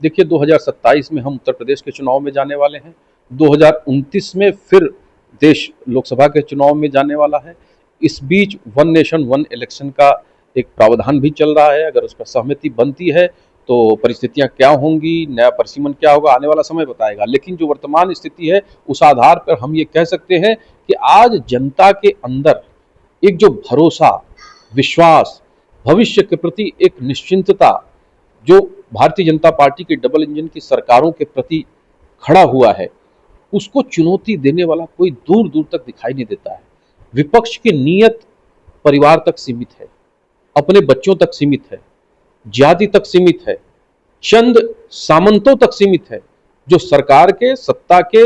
देखिए 2027 में हम उत्तर प्रदेश के चुनाव में जाने वाले हैं। 2029 में फिर देश लोकसभा के चुनाव में जाने वाला है। इस बीच वन नेशन वन इलेक्शन का एक प्रावधान भी चल रहा है। अगर उस पर सहमति बनती है तो परिस्थितियां क्या होंगी, नया परिसीमन क्या होगा, आने वाला समय बताएगा। लेकिन जो वर्तमान स्थिति है उस आधार पर हम ये कह सकते हैं कि आज जनता के अंदर एक जो भरोसा, विश्वास, भविष्य के प्रति एक निश्चिंतता जो भारतीय जनता पार्टी की डबल इंजन की सरकारों के प्रति खड़ा हुआ है, उसको चुनौती देने वाला कोई दूर दूर तक दिखाई नहीं देता है। विपक्ष की नीयत परिवार तक सीमित है, अपने बच्चों तक सीमित है, जाति तक सीमित है, चंद सामंतों तक सीमित है, जो सरकार के सत्ता के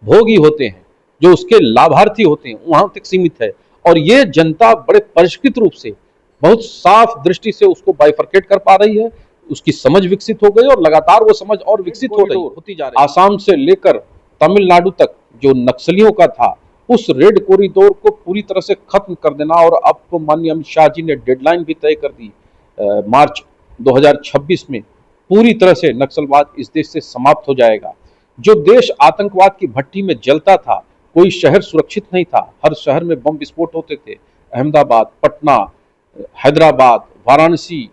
भोगी होते हैं, जो उसके लाभार्थी होते हैं, वहां तक सीमित है। और ये जनता बड़े परिष्कृत रूप से, बहुत साफ दृष्टि से उसको बाइफरकेट कर पा रही है। उसकी समझ विकसित हो गई और लगातार वो समझ और विकसित होती जा रही है। आसाम से लेकर तमिलनाडु तक जो नक्सलियों का था, उस रेड कॉरिडोर को पूरी तरह से खत्म कर देना। और अब तो माननीय अमित शाह जी ने डेडलाइन भी तय कर दी, मार्च 2026 में पूरी तरह से नक्सलवाद इस देश से समाप्त हो जाएगा। जो देश आतंकवाद की भट्टी में जलता था, कोई शहर सुरक्षित नहीं था, हर शहर में बम विस्फोट होते थे। अहमदाबाद, पटना, हैदराबाद, वाराणसी,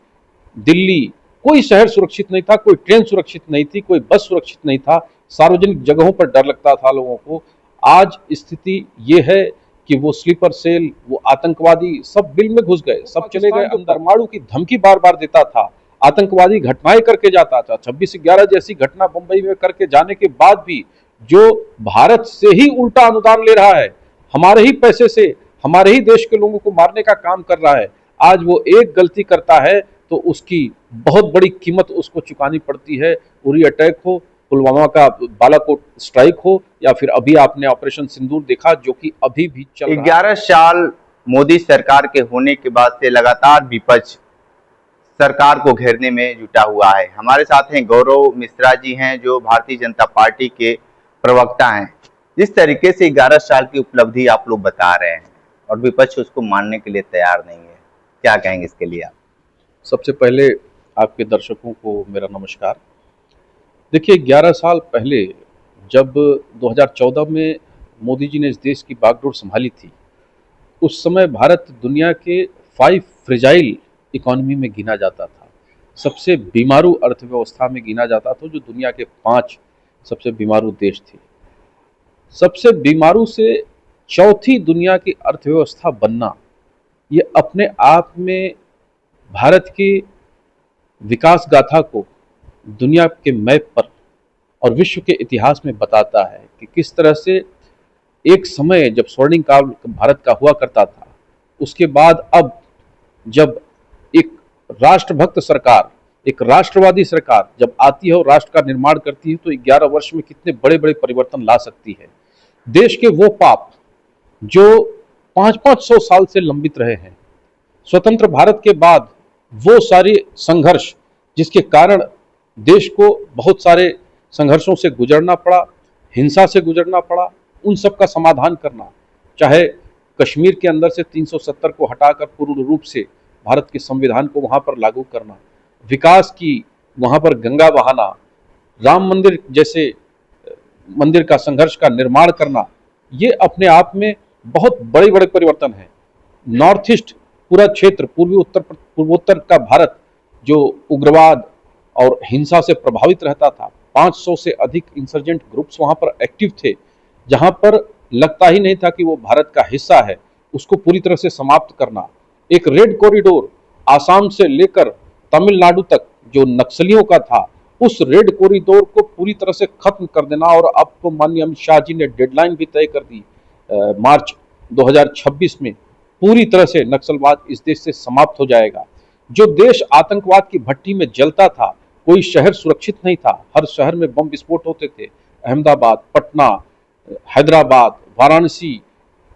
दिल्ली, कोई शहर सुरक्षित नहीं था, कोई ट्रेन सुरक्षित नहीं थी, कोई बस सुरक्षित नहीं था, सार्वजनिक जगहों पर डर लगता था लोगों को। आज स्थिति ये है कि वो स्लीपर सेल, वो आतंकवादी सब बिल में घुस गए, सब चले गए अंदर। परमाणु की धमकी बार बार देता था, आतंकवादी घटनाएं करके जाता था। 26/11 जैसी घटना बंबई में करके जाने के बाद भी जो भारत से ही उल्टा अनुदान ले रहा है, हमारे ही पैसे से हमारे ही देश के लोगों को मारने का काम कर रहा है, आज वो एक गलती करता है तो उसकी बहुत बड़ी कीमत उसको चुकानी पड़ती है। उरी अटैक हो, पुलवामा का बालाकोट स्ट्राइक हो, या फिर अभी आपने ऑपरेशन सिंदूर देखा जो कि अभी भी चल रहा है। 11 साल मोदी सरकार के होने के बाद से लगातार विपक्ष सरकार को घेरने में जुटा हुआ है। हमारे साथ हैं गौरव मिश्रा जी, हैं जो भारतीय जनता पार्टी के प्रवक्ता हैं। जिस तरीके से 11 साल की उपलब्धि आप लोग बता रहे हैं और विपक्ष उसको मानने के लिए तैयार नहीं है, क्या कहेंगे इसके लिए आप? सबसे पहले आपके दर्शकों को मेरा नमस्कार। देखिए 11 साल पहले जब 2014 में मोदी जी ने इस देश की बागडोर संभाली थी, उस समय भारत दुनिया के 5 फ्रेजाइल इकोनॉमी में गिना जाता था, सबसे बीमारू अर्थव्यवस्था में गिना जाता था, जो दुनिया के 5 सबसे बीमारू देश थे। सबसे बीमारू से चौथी दुनिया की अर्थव्यवस्था बनना, ये अपने आप में भारत की विकास गाथा को दुनिया के मैप पर और विश्व के इतिहास में बताता है कि किस तरह से एक समय जब स्वर्णिम काल भारत का हुआ करता था, उसके बाद अब जब एक राष्ट्रभक्त सरकार, एक राष्ट्रवादी सरकार जब आती है और राष्ट्र का निर्माण करती है, तो 11 वर्ष में कितने बड़े बड़े परिवर्तन ला सकती है। देश के वो पाप जो 500-500 साल से लंबित रहे हैं, स्वतंत्र भारत के बाद वो सारे संघर्ष जिसके कारण देश को बहुत सारे संघर्षों से गुजरना पड़ा, हिंसा से गुजरना पड़ा, उन सब का समाधान करना, चाहे कश्मीर के अंदर से 370 को हटाकर पूर्ण रूप से भारत के संविधान को वहां पर लागू करना, विकास की वहां पर गंगा बहाना, राम मंदिर जैसे मंदिर का संघर्ष का निर्माण करना, ये अपने आप में बहुत बड़े बड़े परिवर्तन हैं। नॉर्थ ईस्ट पूरा क्षेत्र, पूर्वोत्तर का भारत जो उग्रवाद और हिंसा से प्रभावित रहता था, 500 से अधिक इंसर्जेंट ग्रुप्स वहां पर एक्टिव थे, जहां पर लगता ही नहीं था कि वो भारत का हिस्सा है, उसको पूरी तरह से समाप्त करना। एक रेड कॉरिडोर आसाम से लेकर तमिलनाडु तक जो नक्सलियों का था, उस रेड कॉरिडोर को पूरी तरह से खत्म कर देना। और अब तो माननीय अमित शाह जी ने डेडलाइन भी तय कर दी, मार्च 2026 में पूरी तरह से नक्सलवाद इस देश से समाप्त हो जाएगा। जो देश आतंकवाद की भट्टी में जलता था, कोई शहर सुरक्षित नहीं था, हर शहर में बम विस्फोट होते थे। अहमदाबाद, पटना, हैदराबाद, वाराणसी,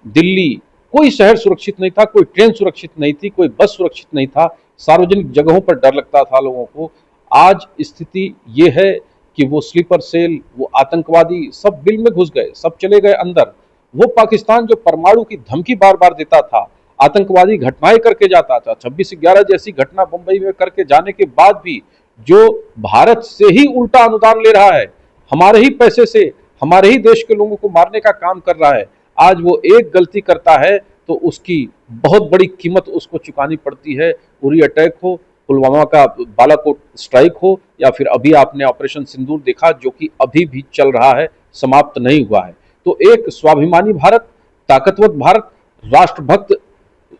दिल्ली, कोई शहर सुरक्षित नहीं था, कोई ट्रेन सुरक्षित नहीं थी, कोई बस सुरक्षित नहीं था, सार्वजनिक जगहों पर डर लगता था लोगों को। आज स्थिति ये है कि वो स्लीपर सेल, वो आतंकवादी सब बिल में घुस गए, सब चले गए अंदर। वो पाकिस्तान जो परमाणु की धमकी बार बार देता था, आतंकवादी घटनाएं करके जाता था, 26/11 जैसी घटना बंबई में करके जाने के बाद भी जो भारत से ही उल्टा अनुदान ले रहा है, हमारे ही पैसे से हमारे ही देश के लोगों को मारने का काम कर रहा है, आज वो एक गलती करता है तो उसकी बहुत बड़ी कीमत उसको चुकानी पड़ती है। उरी अटैक हो, पुलवामा का बालाकोट स्ट्राइक हो, या फिर अभी आपने ऑपरेशन सिंदूर देखा जो कि अभी भी चल रहा है, समाप्त नहीं हुआ है। तो एक स्वाभिमानी भारत, ताकतवर भारत, राष्ट्रभक्त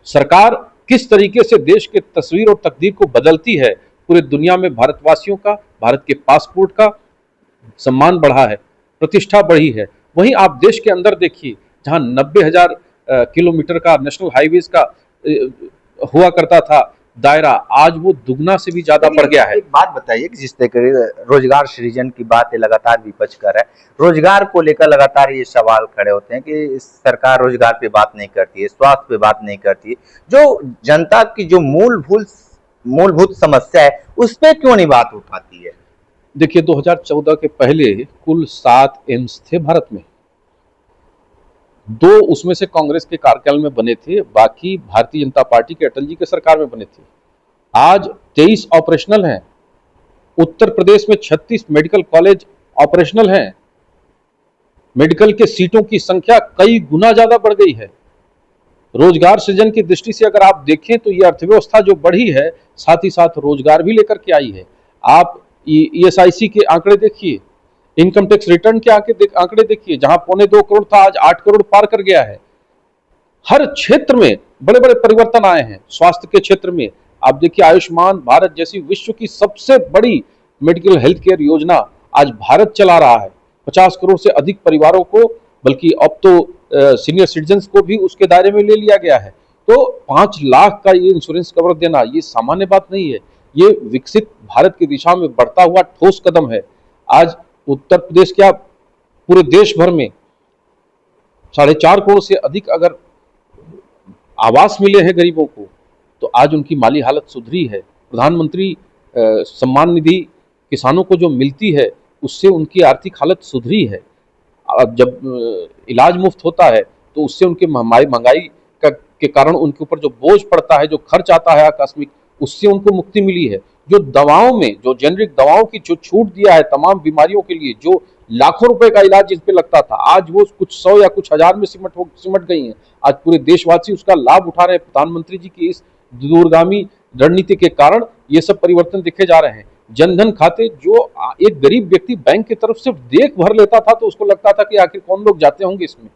सरकार किस तरीके से देश के तस्वीर और तकदीर को बदलती है, पूरे दुनिया में भारतवासियों का, भारत के पासपोर्ट का सम्मान बढ़ा है, प्रतिष्ठा बढ़ी है। वहीं आप देश के अंदर देखिए, जहां 90,000 किलोमीटर का नेशनल हाईवेज का हुआ करता था दायरा, आज वो दुगना से भी ज्यादा बढ़ गया है। एक बात बताइए कि जिस तरह रोजगार सृजन की बात लगातार विपक्ष कर रहा है, रोजगार को लेकर लगातार ये सवाल खड़े होते हैं कि सरकार रोजगार पे बात नहीं करती है, स्वास्थ्य पे बात नहीं करती है, जो जनता की जो मूलभूत समस्या है उस पर क्यों नहीं बात हो पाती है? देखिए, 2014 के पहले कुल 7 एम्स थे भारत में, 2 उसमें से कांग्रेस के कार्यकाल में बने थे, बाकी भारतीय जनता पार्टी के अटल जी के सरकार में बने थे। आज 23 ऑपरेशनल हैं। उत्तर प्रदेश में 36 मेडिकल कॉलेज ऑपरेशनल हैं। मेडिकल के सीटों की संख्या कई गुना ज्यादा बढ़ गई है। रोजगार सृजन की दृष्टि से अगर आप देखें तो ये अर्थव्यवस्था जो बढ़ी है, साथ ही साथ रोजगार भी लेकर के आई है। आप ESIC के आंकड़े देखिए, इनकम टैक्स रिटर्न के आंकड़े देखिए, जहां 2.25 करोड़ था आज 8 करोड़ पार कर गया है। हर क्षेत्र में बड़े बड़े परिवर्तन आए हैं। स्वास्थ्य के क्षेत्र में आप देखिए, आयुष्मान भारत जैसी विश्व की सबसे बड़ी मेडिकल हेल्थ केयर योजना आज भारत चला रहा है। 50 करोड़ से अधिक परिवारों को, बल्कि अब तो सीनियर सिटीजन्स को भी उसके दायरे में ले लिया गया है। तो 5 लाख का ये इंश्योरेंस कवर देना ये सामान्य बात नहीं है, ये विकसित भारत की दिशा में बढ़ता हुआ ठोस कदम है। आज उत्तर प्रदेश क्या, पूरे देश भर में 4.5 करोड़ से अधिक अगर आवास मिले हैं गरीबों को, तो आज उनकी माली हालत सुधरी है। प्रधानमंत्री सम्मान निधि किसानों को जो मिलती है, उससे उनकी आर्थिक हालत सुधरी है। अब जब इलाज मुफ्त होता है तो उससे उनके महंगाई के कारण उनके ऊपर जो बोझ पड़ता है, जो खर्च आता है आकस्मिक, उससे उनको मुक्ति मिली है। जो दवाओं में, जो जेनरिक दवाओं की जो छूट दिया है तमाम बीमारियों के लिए, जो लाखों रुपए का इलाज जिस पे लगता था, आज वो कुछ 100 या कुछ हजार में सिमट गई हैं। आज पूरे देशवासी उसका लाभ उठा रहे हैं। प्रधानमंत्री जी की इस दूरगामी रणनीति के कारण ये सब परिवर्तन दिखे जा रहे हैं। जनधन खाते, जो एक गरीब व्यक्ति बैंक की तरफ सिर्फ देख भर लेता था तो उसको लगता था कि आखिर कौन लोग जाते होंगे इसमें,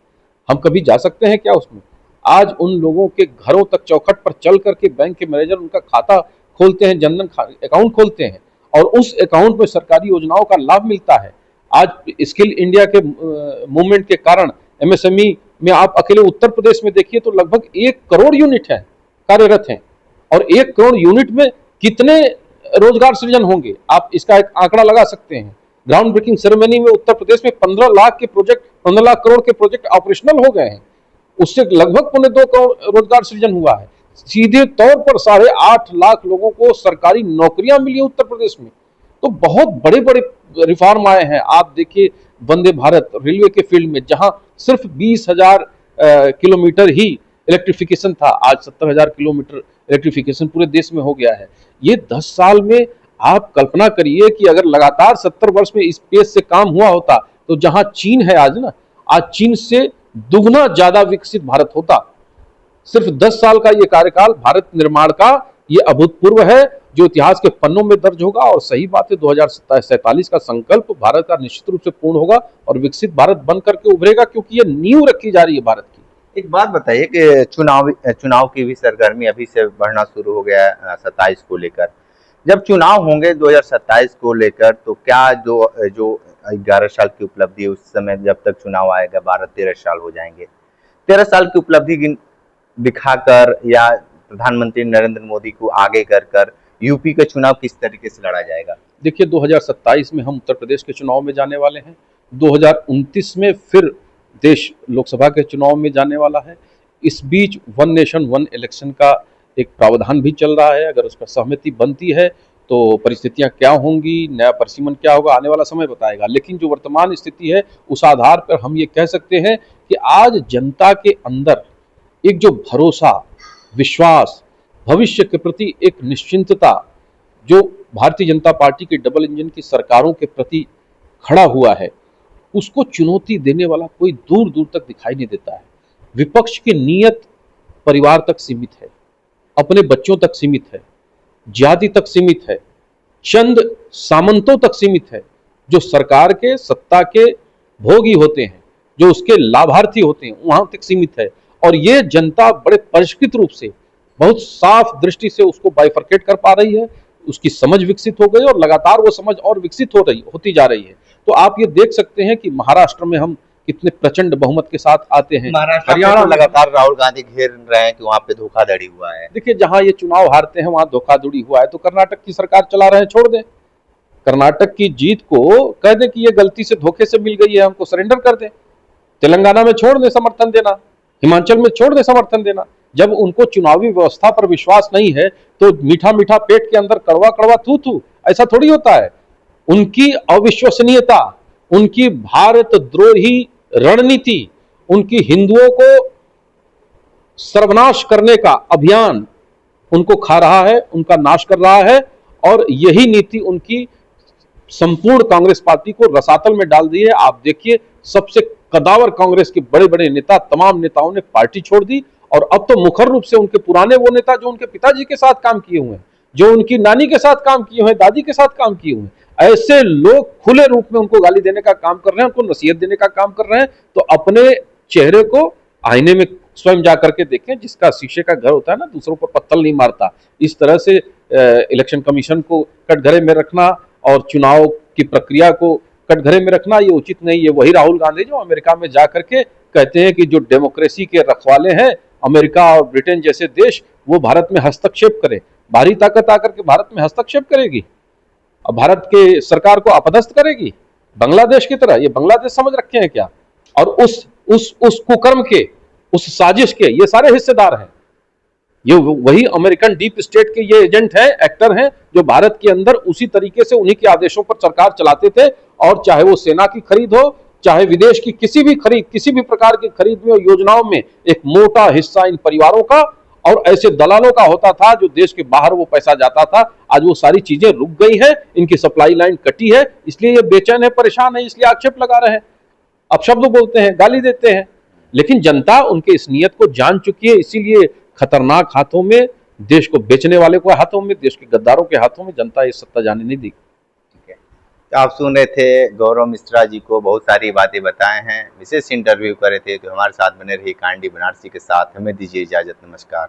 हम कभी जा सकते हैं क्या उसमें, आज उन लोगों के घरों तक चौखट पर चल करके बैंक के मैनेजर उनका खाता खोलते हैं, जनधन अकाउंट खोलते हैं, और उस अकाउंट में सरकारी योजनाओं का लाभ मिलता है। आज स्किल इंडिया के मूवमेंट के कारण MSME में आप अकेले उत्तर प्रदेश में देखिए तो लगभग 1 करोड़ यूनिट है कार्यरत हैं, और 1 करोड़ यूनिट में कितने रोजगार सृजन होंगे, आप इसका एक आंकड़ा लगा सकते हैं। ग्राउंड ब्रेकिंग सेरेमनी में उत्तर प्रदेश में 15 लाख करोड़ के प्रोजेक्ट ऑपरेशनल हो गए हैं, उससे लगभग 2.25 करोड़ रोजगार सृजन हुआ है। सीधे तौर पर 8.5 लाख लोगों को सरकारी नौकरियां मिली है उत्तर प्रदेश में। तो बहुत बड़े बड़े रिफॉर्म आए हैं। आप देखिए, वंदे भारत रेलवे के फील्ड में जहां सिर्फ 20,000 किलोमीटर ही इलेक्ट्रिफिकेशन था, आज 70,000 किलोमीटर इलेक्ट्रिफिकेशन पूरे देश में हो गया है। ये 10 साल में आप कल्पना करिए कि अगर लगातार 70 वर्ष में इस पेस से काम हुआ होता तो जहां चीन है आज ना, आज चीन से दुगना ज्यादा विकसित भारत होता। सिर्फ 10 साल का ये कार्यकाल भारत निर्माण का ये अभूतपूर्व है, जो इतिहास के पन्नों में दर्ज होगा। और सही बात है, 2047 का संकल्प भारत का निश्चित रूप से पूर्ण होगा और विकसित भारत बन करके उभरेगा, क्योंकि ये नींव रखी जा रही है भारत की। एक बात बताइए कि चुनाव की भी सरगर्मी अभी से बढ़ना शुरू हो गया है 27 को लेकर। जब चुनाव होंगे 2027 को लेकर, तो क्या जो 11 साल की उपलब्धि है, उस समय जब तक चुनाव आएगा 12-13 साल हो जाएंगे, 13 साल की उपलब्धि दिखाकर या प्रधानमंत्री नरेंद्र मोदी को आगे कर यूपी का चुनाव किस तरीके से लड़ा जाएगा? देखिए, 2027 में हम उत्तर प्रदेश के चुनाव में जाने वाले हैं, 2029 में फिर देश लोकसभा के चुनाव में जाने वाला है। इस बीच 1 नेशन 1 इलेक्शन का एक प्रावधान भी चल रहा है। अगर उस पर सहमति बनती है तो परिस्थितियां क्या होंगी, नया परिसीमन क्या होगा, आने वाला समय बताएगा। लेकिन जो वर्तमान स्थिति है, उस आधार पर हम ये कह सकते हैं कि आज जनता के अंदर एक जो भरोसा, विश्वास, भविष्य के प्रति एक निश्चिंतता, जो भारतीय जनता पार्टी की डबल इंजन की सरकारों के प्रति खड़ा हुआ है, उसको चुनौती देने वाला कोई दूर दूर तक दिखाई नहीं देता है। विपक्ष की नीयत परिवार तक सीमित है, अपने बच्चों तक सीमित है, जाति तक सीमित है, चंद सामंतों तक सीमित है, जो सरकार के सत्ता के भोगी होते हैं, जो उसके लाभार्थी होते हैं, वहां तक सीमित है। और ये जनता बड़े परिष्कृत रूप से, बहुत साफ दृष्टि से उसको बाइफरकेट कर पा रही है, उसकी समझ विकसित हो गई और लगातार वो समझ और विकसित होती जा रही है। तो आप ये देख सकते हैं कि महाराष्ट्र में हम कितने प्रचंड बहुमत के साथ आते हैं। हरियाणा लगातार राहुल गांधी घेर रहे हैं कि वहां पे धोखाधड़ी हुआ है। देखिए, जहां ये चुनाव हारते हैं वहां धोखाधड़ी हुआ है, तो कर्नाटक की सरकार चला रहे हैं, छोड़ दें। कर्नाटक की जीत को कह दें कि ये गलती से धोखे से मिल गई है, हमको सरेंडर कर दें। तेलंगाना में छोड़ दें समर्थन देना, हिमाचल में छोड़ दें समर्थन देना। जब उनको चुनावी व्यवस्था पर विश्वास नहीं है तो मीठा मीठा पेट के अंदर कड़वा कड़वा थू थू, ऐसा थोड़ी होता है। उनकी अविश्वसनीयता, उनकी भारत द्रोही रणनीति, उनकी हिंदुओं को सर्वनाश करने का अभियान उनको खा रहा है, उनका नाश कर रहा है। और यही नीति उनकी संपूर्ण कांग्रेस पार्टी को रसातल में डाल दी है। आप देखिए, सबसे कदावर कांग्रेस के बड़े बड़े नेता, तमाम नेताओं ने पार्टी छोड़ दी और अब तो मुखर रूप से उनके पुराने वो नेता जो उनके पिताजी के साथ काम किए हुए हैं, जो उनकी नानी के साथ काम किए हुए हैं, दादी के साथ काम किए हुए हैं, ऐसे लोग खुले रूप में उनको गाली देने का काम कर रहे हैं, उनको नसीहत देने का काम कर रहे हैं। तो अपने चेहरे को आईने में स्वयं जा करके देखें। जिसका शीशे का घर होता है ना, दूसरों पर पत्थर नहीं मारता। इस तरह से इलेक्शन कमीशन को कटघरे में रखना और चुनाव की प्रक्रिया को कटघरे में रखना, ये उचित नहीं है। वही राहुल गांधी जो अमेरिका में जा करके कहते हैं कि जो डेमोक्रेसी के रखवाले हैं अमेरिका और ब्रिटेन जैसे देश, वो भारत में हस्तक्षेप करें। बाहरी ताकत आकर के भारत में हस्तक्षेप करेगी और भारत के सरकार को अपदस्थ करेगी बांग्लादेश की तरह। ये बांग्लादेश समझ रखे हैं क्या? और उस कुकर्म के, उस साजिश के ये सारे हिस्सेदार हैं। ये वही अमेरिकन डीप स्टेट के ये एजेंट हैं, एक्टर हैं, जो भारत के अंदर उसी तरीके से उन्हीं के आदेशों पर सरकार चलाते थे। और चाहे वो सेना की खरीद हो, चाहे विदेश की किसी भी खरीद, किसी भी प्रकार की खरीद में और योजनाओं में एक मोटा हिस्सा इन परिवारों का और ऐसे दलालों का होता था, जो देश के बाहर वो पैसा जाता था। आज वो सारी चीजें रुक गई हैं, इनकी सप्लाई लाइन कटी है, इसलिए ये बेचैन है, परेशान है, इसलिए आक्षेप लगा रहे हैं, अपशब्द बोलते हैं, गाली देते हैं। लेकिन जनता उनके इस नियत को जान चुकी है, इसीलिए खतरनाक हाथों में, देश को बेचने वाले को हाथों में, देश के गद्दारों के हाथों में जनता ये सत्ता जाने नहीं दी। ठीक है, तो आप सुन रहे थे गौरव मिश्रा जी को, बहुत सारी बातें बताए हैं, विशेष इंटरव्यू करे थे। तो हमारे साथ बने रहिए कांडी बनारसी के साथ। हमें दीजिए इजाजत, नमस्कार।